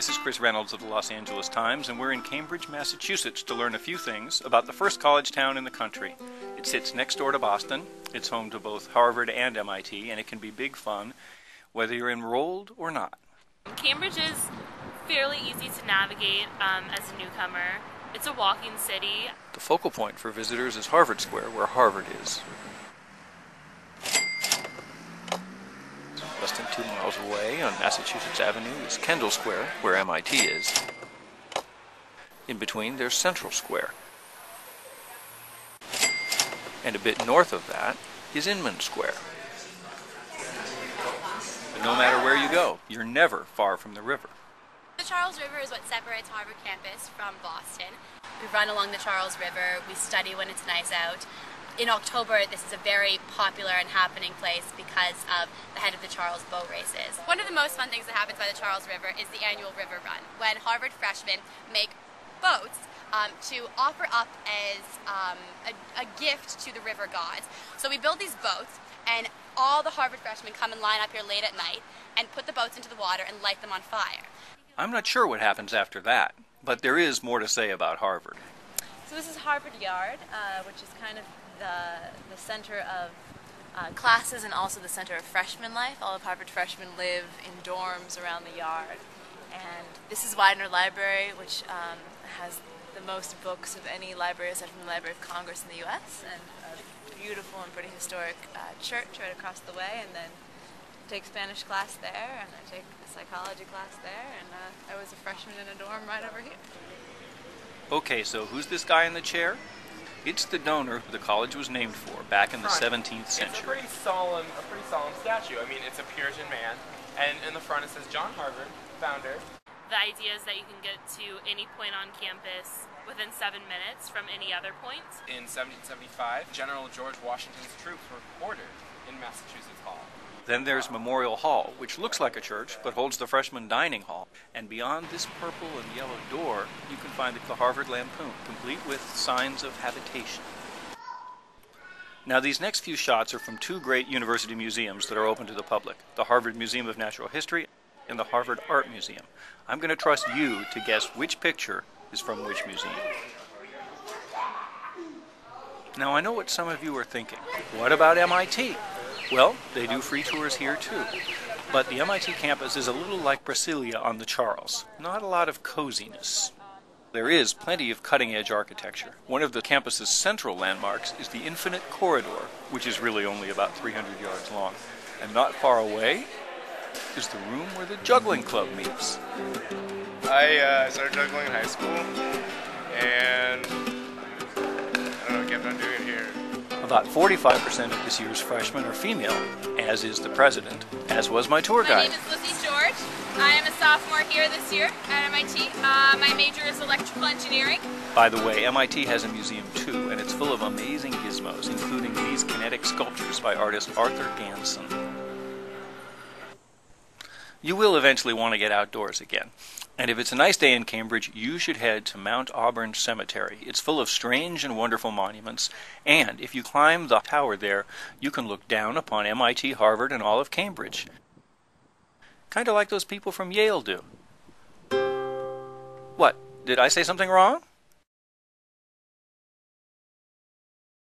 This is Chris Reynolds of the Los Angeles Times, and we're in Cambridge, Massachusetts to learn a few things about the first college town in the country. It sits next door to Boston. It's home to both Harvard and MIT, and it can be big fun whether you're enrolled or not. Cambridge is fairly easy to navigate as a newcomer. It's a walking city. The focal point for visitors is Harvard Square, where Harvard is. Less than 2 miles away on Massachusetts Avenue is Kendall Square, where MIT is. In between, there's Central Square. And a bit north of that is Inman Square. But no matter where you go, you're never far from the river. The Charles River is what separates Harvard campus from Boston. We run along the Charles River, we study when it's nice out. In October, this is a very popular and happening place because of the head of the Charles boat races. One of the most fun things that happens by the Charles River is the annual river run, when Harvard freshmen make boats to offer up as a gift to the river gods. So we build these boats, and all the Harvard freshmen come and line up here late at night and put the boats into the water and light them on fire. I'm not sure what happens after that, but there is more to say about Harvard. So this is Harvard Yard, which is kind of the center of classes and also the center of freshman life. All of Harvard freshmen live in dorms around the yard. And this is Widener Library, which has the most books of any library aside from the Library of Congress in the U.S. and a beautiful and pretty historic church right across the way. And then take Spanish class there, and I take a psychology class there, and I was a freshman in a dorm right over here. Okay, so who's this guy in the chair? It's the donor who the college was named for back in the 17th century. It's a pretty solemn statue. I mean, it's a Puritan man, and in the front it says John Harvard, founder. The idea is that you can get to any point on campus within 7 minutes from any other point. In 1775, General George Washington's troops were quartered in Massachusetts Hall. Then there's Memorial Hall, which looks like a church, but holds the freshman dining hall. And beyond this purple and yellow door, you can find the Harvard Lampoon, complete with signs of habitation. Now, these next few shots are from two great university museums that are open to the public, the Harvard Museum of Natural History and the Harvard Art Museum. I'm going to trust you to guess which picture is from which museum. Now, I know what some of you are thinking. What about MIT? Well, they do free tours here too, but the MIT campus is a little like Brasilia on the Charles. Not a lot of coziness. There is plenty of cutting-edge architecture. One of the campus's central landmarks is the Infinite Corridor, which is really only about 300 yards long. And not far away is the room where the juggling club meets. I started juggling in high school, and I don't know, kept on doing it here. About 45% of this year's freshmen are female, as is the president, as was my tour guide. My name is Lizzie George. I am a sophomore here this year at MIT. My major is electrical engineering. By the way, MIT has a museum too, and it's full of amazing gizmos, including these kinetic sculptures by artist Arthur Ganson. You will eventually want to get outdoors again. And if it's a nice day in Cambridge, you should head to Mount Auburn Cemetery. It's full of strange and wonderful monuments, and if you climb the tower there, you can look down upon MIT, Harvard, and all of Cambridge. Kind of like those people from Yale do. What, did I say something wrong?